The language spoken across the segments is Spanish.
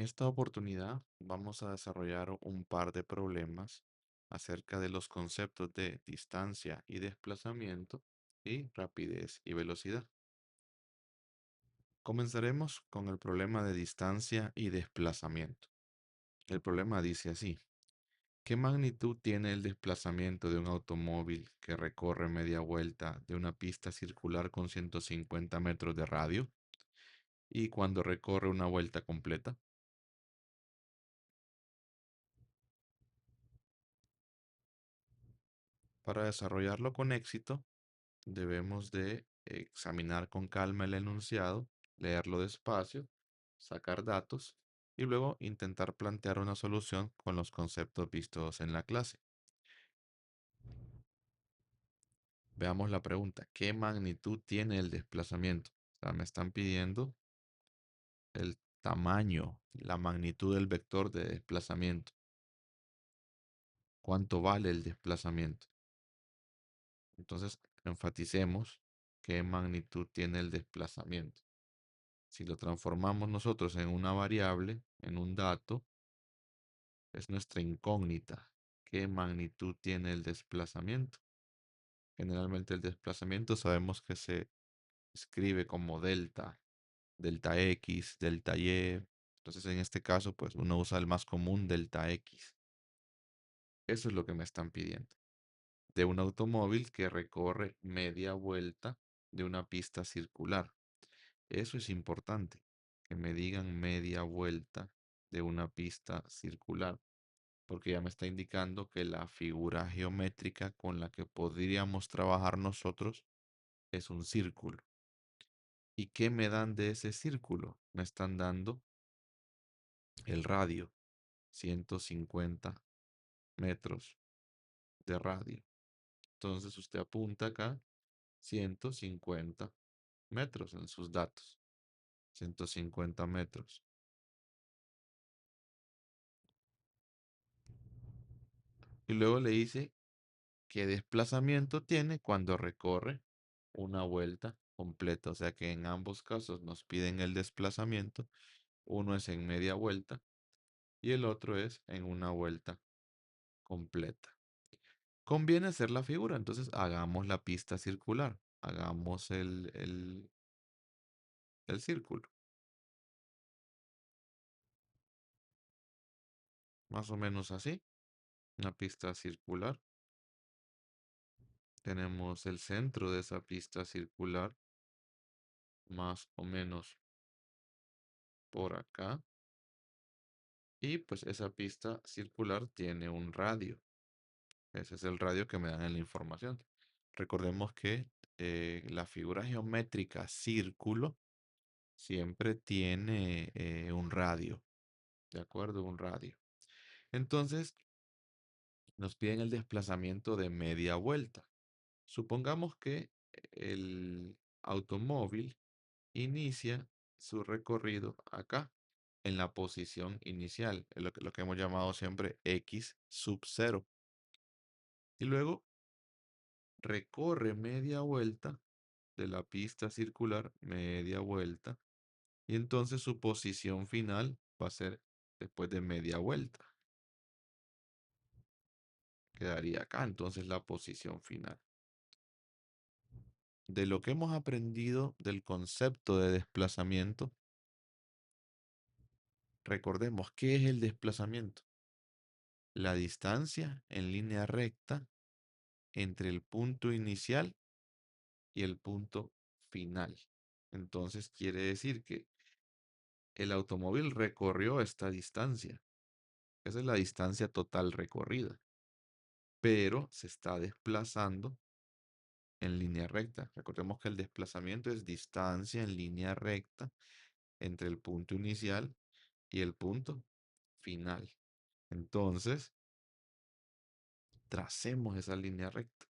En esta oportunidad vamos a desarrollar un par de problemas acerca de los conceptos de distancia y desplazamiento y rapidez y velocidad. Comenzaremos con el problema de distancia y desplazamiento. El problema dice así: ¿qué magnitud tiene el desplazamiento de un automóvil que recorre media vuelta de una pista circular con 150 metros de radio y cuando recorre una vuelta completa? Para desarrollarlo con éxito, debemos de examinar con calma el enunciado, leerlo despacio, sacar datos y luego intentar plantear una solución con los conceptos vistos en la clase. Veamos la pregunta: ¿qué magnitud tiene el desplazamiento? O sea, me están pidiendo el tamaño, la magnitud del vector de desplazamiento. ¿Cuánto vale el desplazamiento? Entonces, enfaticemos qué magnitud tiene el desplazamiento. Si lo transformamos nosotros en una variable, en un dato, es nuestra incógnita. ¿Qué magnitud tiene el desplazamiento? Generalmente el desplazamiento sabemos que se escribe como delta, delta X, delta Y. Entonces en este caso, pues uno usa el más común, delta X. Eso es lo que me están pidiendo. De un automóvil que recorre media vuelta de una pista circular. Eso es importante, que me digan media vuelta de una pista circular, porque ya me está indicando que la figura geométrica con la que podríamos trabajar nosotros es un círculo. ¿Y qué me dan de ese círculo? Me están dando el radio, 150 metros de radio. Entonces usted apunta acá 150 metros en sus datos. 150 metros. Y luego le dice qué desplazamiento tiene cuando recorre una vuelta completa. O sea que en ambos casos nos piden el desplazamiento. Uno es en media vuelta y el otro es en una vuelta completa. Conviene hacer la figura, entonces hagamos la pista circular. Hagamos el círculo. Más o menos así. Una pista circular. Tenemos el centro de esa pista circular más o menos por acá. Y pues esa pista circular tiene un radio. Ese es el radio que me dan en la información. Recordemos que la figura geométrica círculo siempre tiene un radio. ¿De acuerdo? Un radio. Entonces, nos piden el desplazamiento de media vuelta. Supongamos que el automóvil inicia su recorrido acá, en la posición inicial, lo que hemos llamado siempre X sub 0. Y luego recorre media vuelta de la pista circular, media vuelta, y entonces su posición final va a ser después de media vuelta. Quedaría acá entonces la posición final. De lo que hemos aprendido del concepto de desplazamiento, recordemos qué es el desplazamiento. La distancia en línea recta entre el punto inicial y el punto final. Entonces quiere decir que el automóvil recorrió esta distancia. Esa es la distancia total recorrida, pero se está desplazando en línea recta. Recordemos que el desplazamiento es distancia en línea recta entre el punto inicial y el punto final. Entonces, tracemos esa línea recta.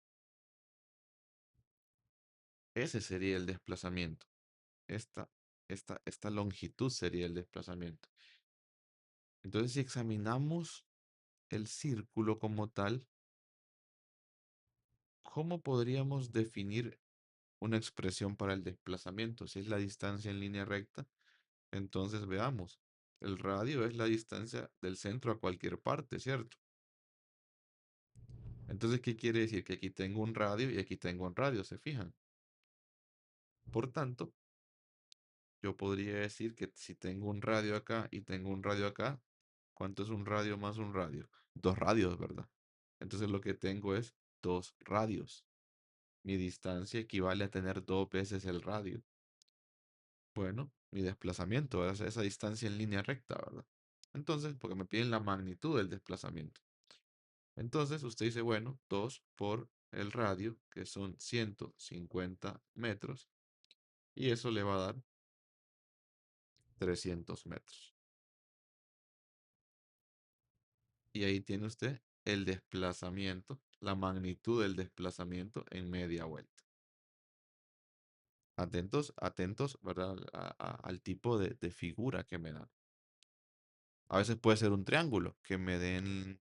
Ese sería el desplazamiento. Esta, esta longitud sería el desplazamiento. Entonces, si examinamos el círculo como tal, ¿cómo podríamos definir una expresión para el desplazamiento? Si es la distancia en línea recta, entonces veamos. El radio es la distancia del centro a cualquier parte, ¿cierto? Entonces, ¿qué quiere decir? Que aquí tengo un radio y aquí tengo un radio, ¿se fijan? Por tanto, yo podría decir que si tengo un radio acá y tengo un radio acá, ¿cuánto es un radio más un radio? Dos radios, ¿verdad? Entonces lo que tengo es dos radios. Mi distancia equivale a tener dos veces el radio. Bueno, mi desplazamiento es esa distancia en línea recta, ¿verdad? Entonces, porque me piden la magnitud del desplazamiento. Entonces, usted dice, bueno, 2 por el radio, que son 150 metros, y eso le va a dar 300 metros. Y ahí tiene usted el desplazamiento, la magnitud del desplazamiento en media vuelta. Atentos, atentos, ¿verdad? Al tipo de figura que me dan. A veces puede ser un triángulo, que me den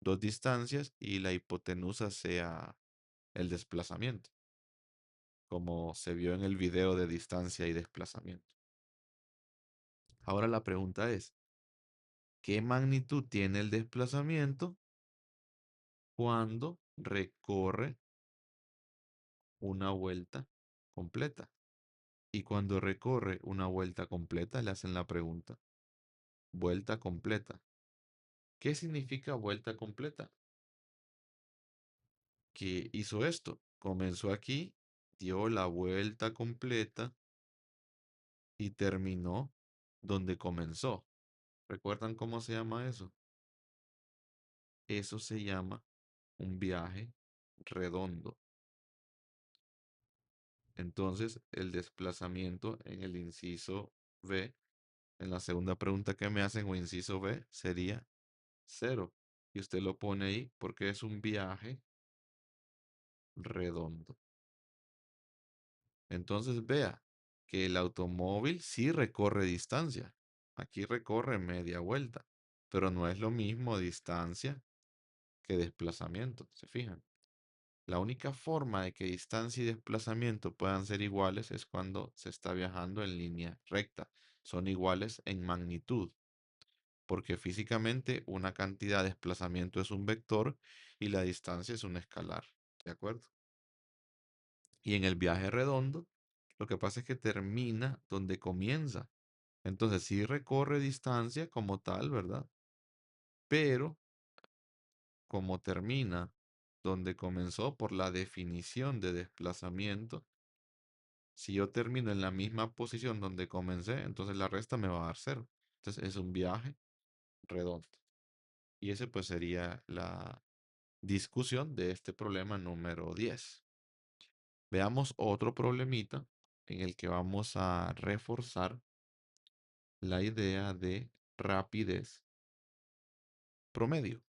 dos distancias y la hipotenusa sea el desplazamiento, como se vio en el video de distancia y desplazamiento. Ahora la pregunta es, ¿qué magnitud tiene el desplazamiento cuando recorre una vuelta completa? Y cuando recorre una vuelta completa, le hacen la pregunta, vuelta completa. ¿Qué significa vuelta completa? Que hizo esto, comenzó aquí, dio la vuelta completa y terminó donde comenzó. ¿Recuerdan cómo se llama eso? Eso se llama un viaje redondo. Entonces, el desplazamiento en el inciso B, en la segunda pregunta que me hacen o inciso B, sería cero. Y usted lo pone ahí porque es un viaje redondo. Entonces, vea que el automóvil sí recorre distancia. Aquí recorre media vuelta, pero no es lo mismo distancia que desplazamiento. ¿Se fijan? La única forma de que distancia y desplazamiento puedan ser iguales es cuando se está viajando en línea recta. Son iguales en magnitud, porque físicamente una cantidad de desplazamiento es un vector y la distancia es un escalar. ¿De acuerdo? Y en el viaje redondo, lo que pasa es que termina donde comienza. Entonces sí recorre distancia como tal, ¿verdad? Pero como termina donde comenzó por la definición de desplazamiento, si yo termino en la misma posición donde comencé, entonces la resta me va a dar cero. Entonces es un viaje redondo. Y ese pues sería la discusión de este problema número 10. Veamos otro problemita en el que vamos a reforzar la idea de rapidez promedio.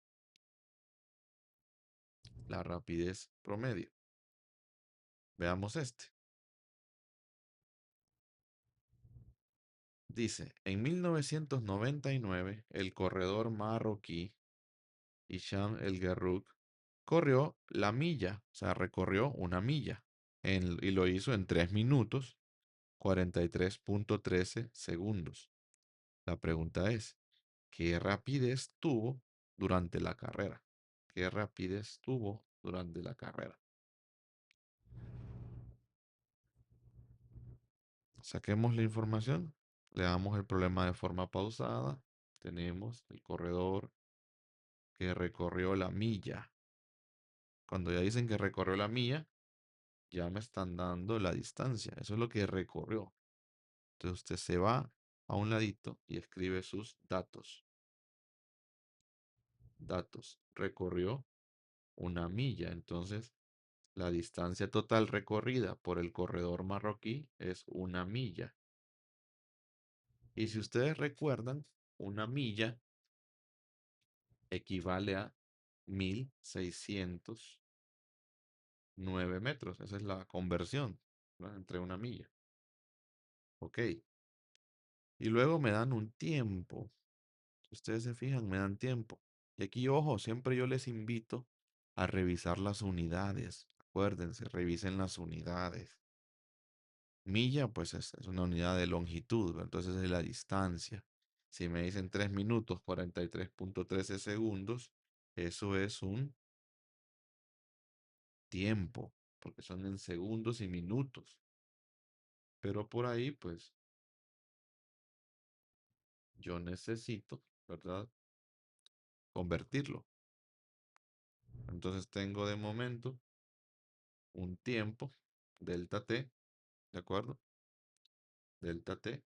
La rapidez promedio. Veamos este. Dice, en 1999, el corredor marroquí Hicham El Guerrouk corrió la milla, o sea, recorrió una milla y lo hizo en 3 minutos 43.13 segundos. La pregunta es, ¿qué rapidez tuvo durante la carrera? ¿Qué rapidez tuvo durante la carrera? Saquemos la información, leamos el problema de forma pausada. Tenemos el corredor que recorrió la milla. Cuando ya dicen que recorrió la milla, ya me están dando la distancia. Eso es lo que recorrió. Entonces usted se va a un ladito y escribe sus datos. Datos. Recorrió una milla. Entonces la distancia total recorrida por el corredor marroquí es una milla. Y si ustedes recuerdan, una milla equivale a 1609 metros. Esa es la conversión, ¿no?, entre una milla. Ok. Y luego me dan un tiempo. Si ustedes se fijan, me dan tiempo. Y aquí, ojo, siempre yo les invito a revisar las unidades. Acuérdense, revisen las unidades. Milla, pues es una unidad de longitud, ¿verdad? Entonces es la distancia. Si me dicen 3 minutos 43.13 segundos, eso es un tiempo, porque son en segundos y minutos. Pero por ahí, pues, yo necesito, ¿verdad? Convertirlo. Entonces tengo de momento un tiempo, delta t, ¿de acuerdo? Delta t,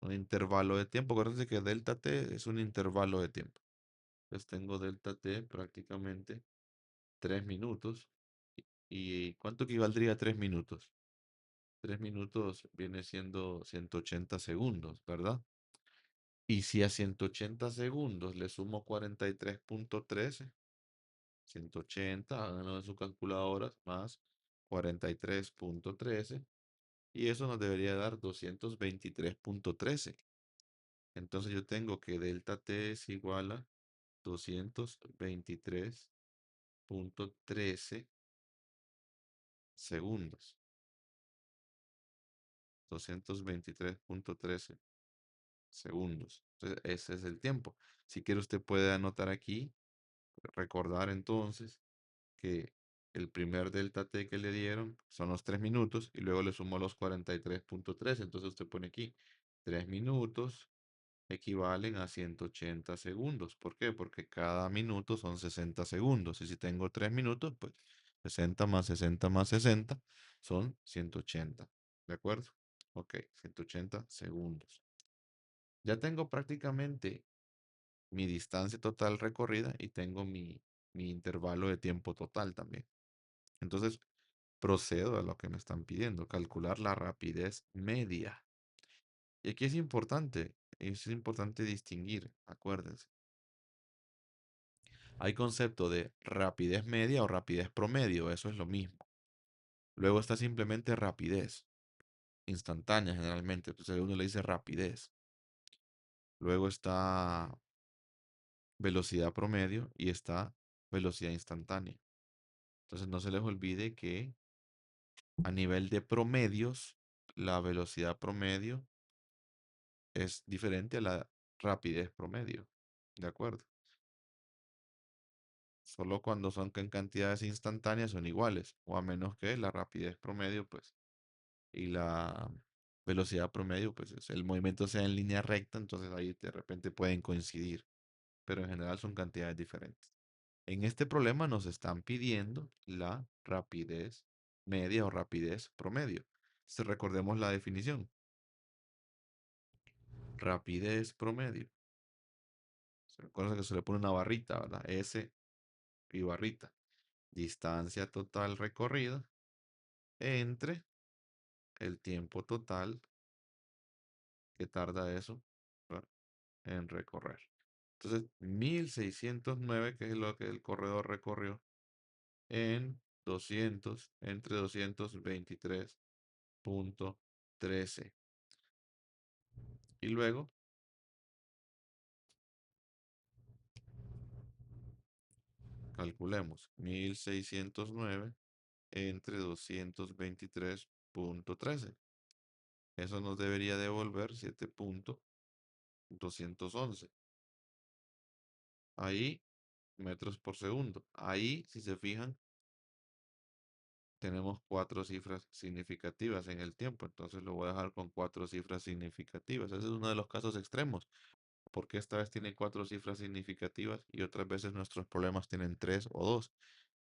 un intervalo de tiempo. Acuérdense que delta t es un intervalo de tiempo. Entonces tengo delta t prácticamente 3 minutos. ¿Y cuánto equivaldría a 3 minutos? 3 minutos viene siendo 180 segundos, ¿verdad? Y si a 180 segundos le sumo 43.13, 180, háganlo en sus calculadoras, más 43.13, y eso nos debería dar 223.13. Entonces yo tengo que delta t es igual a 223.13 segundos. 223.13 segundos. Entonces, ese es el tiempo. Si quiere, usted puede anotar aquí, recordar entonces que el primer delta t que le dieron son los 3 minutos y luego le sumó los 43.3. Entonces usted pone aquí 3 minutos equivalen a 180 segundos. ¿Por qué? Porque cada minuto son 60 segundos. Y si tengo 3 minutos, pues 60 más 60 más 60 son 180. ¿De acuerdo? Ok, 180 segundos. Ya tengo prácticamente mi distancia total recorrida y tengo mi intervalo de tiempo total también. Entonces, procedo a lo que me están pidiendo, calcular la rapidez media. Y aquí es importante distinguir, acuérdense. Hay concepto de rapidez media o rapidez promedio, eso es lo mismo. Luego está simplemente rapidez, instantánea generalmente, entonces uno le dice rapidez. Luego está velocidad promedio y está velocidad instantánea. Entonces no se les olvide que a nivel de promedios, la velocidad promedio es diferente a la rapidez promedio. ¿De acuerdo? Solo cuando son en cantidades instantáneas son iguales, o a menos que la rapidez promedio, pues, y la velocidad promedio, pues, el movimiento sea en línea recta, entonces ahí de repente pueden coincidir, pero en general son cantidades diferentes. En este problema nos están pidiendo la rapidez media o rapidez promedio. Entonces recordemos la definición. Rapidez promedio. Se recuerda que se le pone una barrita, ¿verdad? S y barrita. Distancia total recorrida entre el tiempo total que tarda eso, ¿verdad?, en recorrer. Entonces, 1609, que es lo que el corredor recorrió, en 200, entre 223.13. Y luego calculemos 1609 entre 223.13. Eso nos debería devolver 7.211. Ahí, metros por segundo. Ahí, si se fijan, tenemos cuatro cifras significativas en el tiempo. Entonces lo voy a dejar con cuatro cifras significativas. Ese es uno de los casos extremos. Porque esta vez tiene cuatro cifras significativas y otras veces nuestros problemas tienen tres o dos?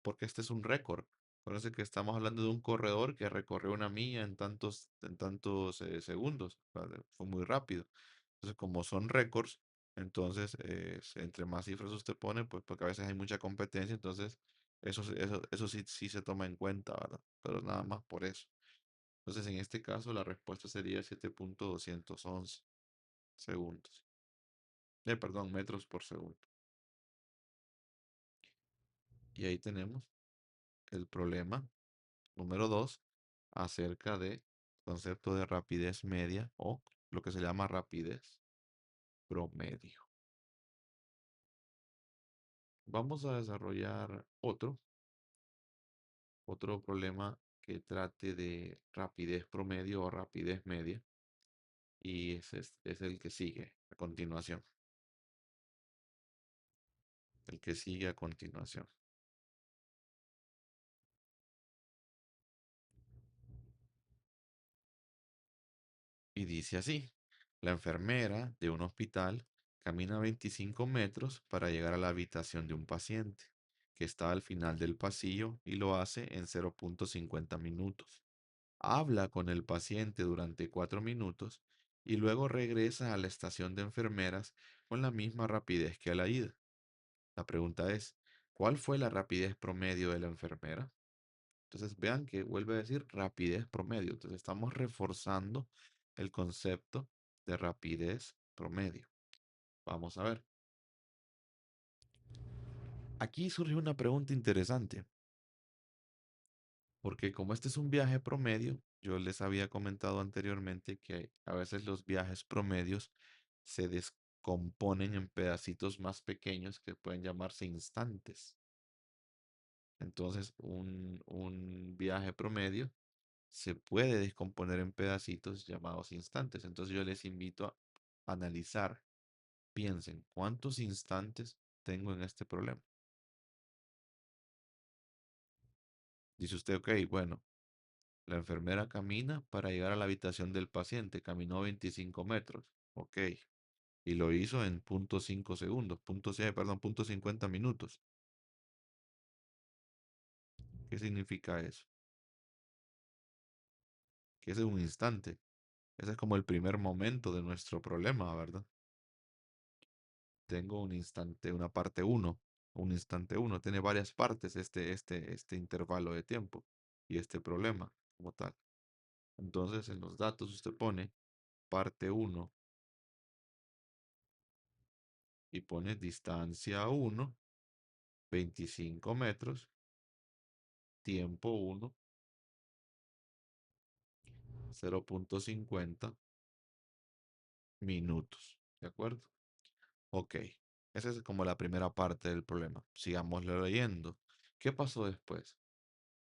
Porque este es un récord. Parece que estamos hablando de un corredor que recorrió una milla en tantos segundos. ¿Vale? Fue muy rápido. Entonces, como son récords, entonces entre más cifras usted pone, pues porque a veces hay mucha competencia, entonces eso sí, sí se toma en cuenta, ¿verdad? Pero nada más por eso. Entonces, en este caso, la respuesta sería 7.211 segundos. Perdón, metros por segundo. Y ahí tenemos el problema número 2 acerca de concepto de rapidez media o lo que se llama rapidez promedio. Vamos a desarrollar otro problema que trate de rapidez promedio o rapidez media. y es el que sigue a continuación. El que sigue a continuación. Y dice así, la enfermera de un hospital camina 25 metros para llegar a la habitación de un paciente que está al final del pasillo y lo hace en 0,50 minutos. Habla con el paciente durante 4 minutos y luego regresa a la estación de enfermeras con la misma rapidez que a la ida. La pregunta es, ¿cuál fue la rapidez promedio de la enfermera? Entonces vean que vuelve a decir rapidez promedio. Entonces estamos reforzando el concepto de rapidez promedio. Vamos a ver. Aquí surge una pregunta interesante, porque como este es un viaje promedio, yo les había comentado anteriormente que a veces los viajes promedios se descomponen en pedacitos más pequeños que pueden llamarse instantes. Entonces, un viaje promedio se puede descomponer en pedacitos llamados instantes. Entonces yo les invito a analizar, piensen, ¿cuántos instantes tengo en este problema? Dice usted, ok, bueno, la enfermera camina para llegar a la habitación del paciente, caminó 25 metros, ok, y lo hizo en 0,5 segundos, perdón, 0,50 minutos. ¿Qué significa eso? Que ese es un instante. Ese es como el primer momento de nuestro problema, ¿verdad? Tengo un instante, una parte uno, un instante uno. Tiene varias partes este intervalo de tiempo y este problema como tal. Entonces, en los datos usted pone parte uno y pone distancia uno, 25 metros, tiempo uno, 0,50 minutos. ¿De acuerdo? Ok. Esa es como la primera parte del problema. Sigamos leyendo. ¿Qué pasó después?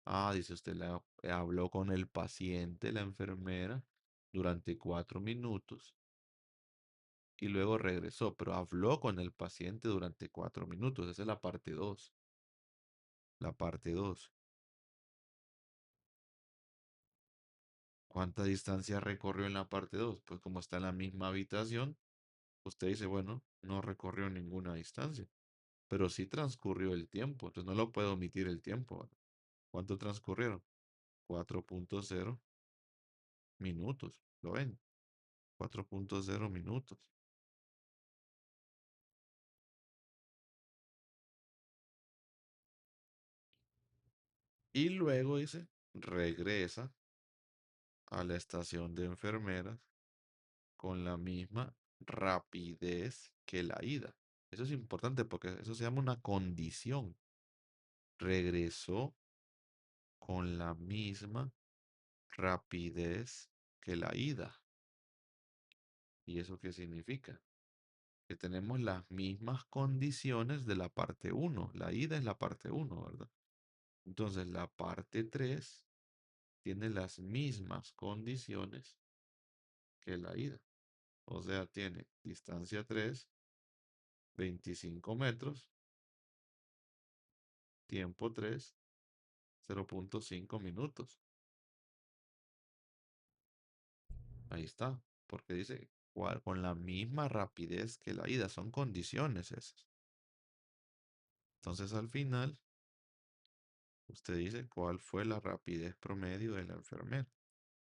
Ah, dice usted, habló con el paciente, la enfermera, durante 4 minutos y luego regresó, pero habló con el paciente durante 4 minutos. Esa es la parte 2. La parte 2. ¿Cuánta distancia recorrió en la parte 2? Pues como está en la misma habitación, usted dice, bueno, no recorrió ninguna distancia, pero sí transcurrió el tiempo, entonces no lo puedo omitir el tiempo, ¿verdad? ¿Cuánto transcurrieron? 4,0 minutos. ¿Lo ven? 4,0 minutos. Y luego dice, regresa a la estación de enfermeras con la misma rapidez que la ida. Eso es importante porque eso se llama una condición. Regresó con la misma rapidez que la ida. ¿Y eso qué significa? Que tenemos las mismas condiciones de la parte uno. La ida es la parte uno, ¿verdad? Entonces la parte 3 tiene las mismas condiciones que la ida. O sea, tiene distancia 3, 25 metros, tiempo 3, 0,5 minutos. Ahí está, porque dice con la misma rapidez que la ida, son condiciones esas. Entonces al final, usted dice cuál fue la rapidez promedio de la enfermera,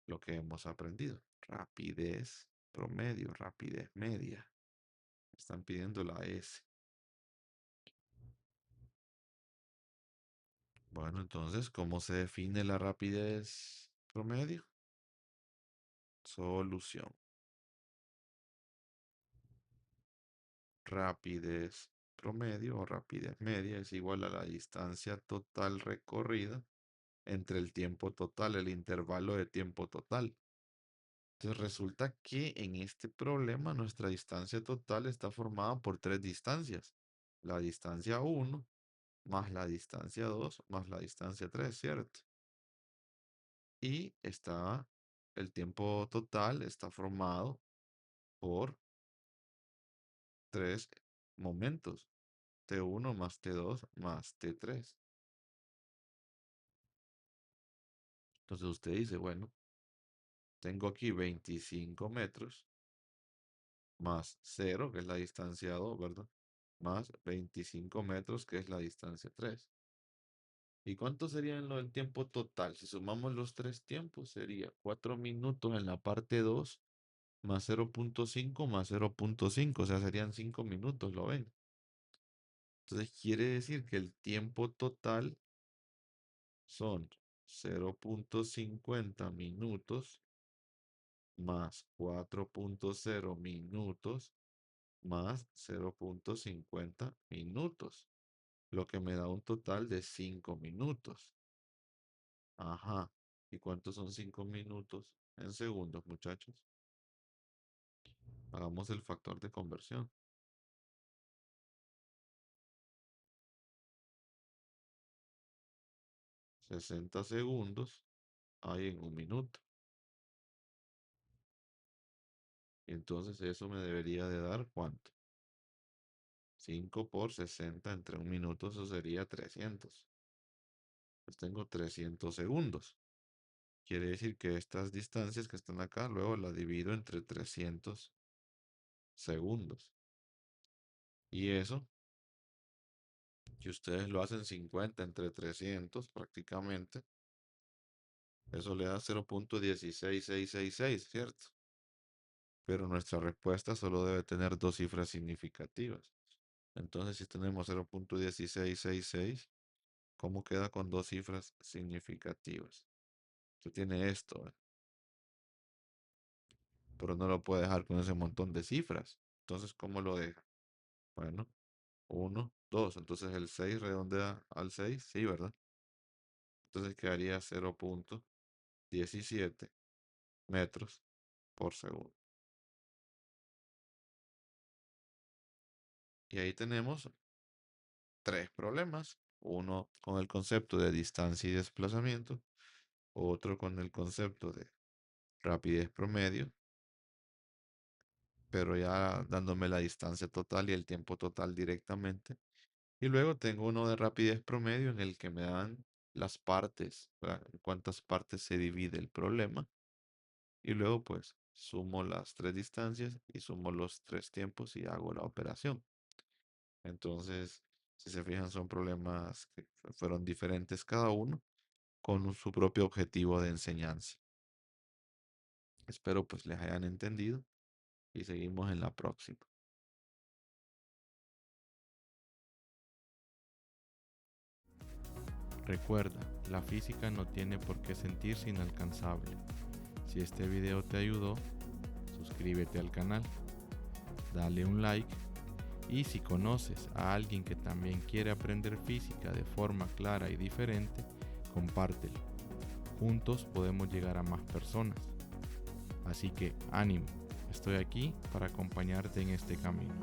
lo que hemos aprendido. Rapidez promedio, rapidez media. Están pidiendo la S. Bueno, entonces, ¿cómo se define la rapidez promedio? Solución. Rapidez promedio o rapidez media es igual a la distancia total recorrida entre el tiempo total, el intervalo de tiempo total. Entonces resulta que en este problema nuestra distancia total está formada por tres distancias. La distancia uno más la distancia 2 más la distancia 3, ¿cierto? Y el tiempo total está formado por 3 momentos. T1 más T2 más T3. Entonces usted dice, bueno, tengo aquí 25 metros más 0, que es la distancia 2, ¿verdad? Más 25 metros, que es la distancia 3. ¿Y cuánto sería en lo del tiempo total? Si sumamos los tres tiempos, sería 4 minutos en la parte 2 más 0.5 más 0.5, o sea, serían 5 minutos, ¿lo ven? Entonces quiere decir que el tiempo total son 0.50 minutos más 4.0 minutos más 0.50 minutos, lo que me da un total de 5 minutos. Ajá. ¿Y cuántos son 5 minutos en segundos, muchachos? Hagamos el factor de conversión. 60 segundos hay en un minuto. Y entonces eso me debería de dar ¿cuánto? 5 por 60 entre un minuto, eso sería 300. Pues tengo 300 segundos. Quiere decir que estas distancias que están acá, luego las divido entre 300 segundos. Y eso, que ustedes lo hacen 50 entre 300 prácticamente, eso le da 0.16666, ¿cierto? Pero nuestra respuesta solo debe tener dos cifras significativas. Entonces, si tenemos 0.1666, ¿cómo queda con dos cifras significativas? Usted tiene esto, pero no lo puede dejar con ese montón de cifras. Entonces, ¿cómo lo deja? Bueno, 1, 2. Entonces el 6 redondea al 6, sí, ¿verdad? Entonces quedaría 0.17 metros por segundo. Y ahí tenemos tres problemas. Uno con el concepto de distancia y desplazamiento. Otro con el concepto de rapidez promedio. Pero ya dándome la distancia total y el tiempo total directamente. Y luego tengo uno de rapidez promedio en el que me dan las partes, ¿verdad? En cuántas partes se divide el problema. Y luego pues sumo las tres distancias y sumo los tres tiempos y hago la operación. Entonces, si se fijan, son problemas que fueron diferentes cada uno con su propio objetivo de enseñanza. Espero pues les hayan entendido y seguimos en la próxima. Recuerda, la física no tiene por qué sentirse inalcanzable. Si este video te ayudó, suscríbete al canal, dale un like y si conoces a alguien que también quiere aprender física de forma clara y diferente, compártelo. Juntos podemos llegar a más personas. Así que ánimo, estoy aquí para acompañarte en este camino.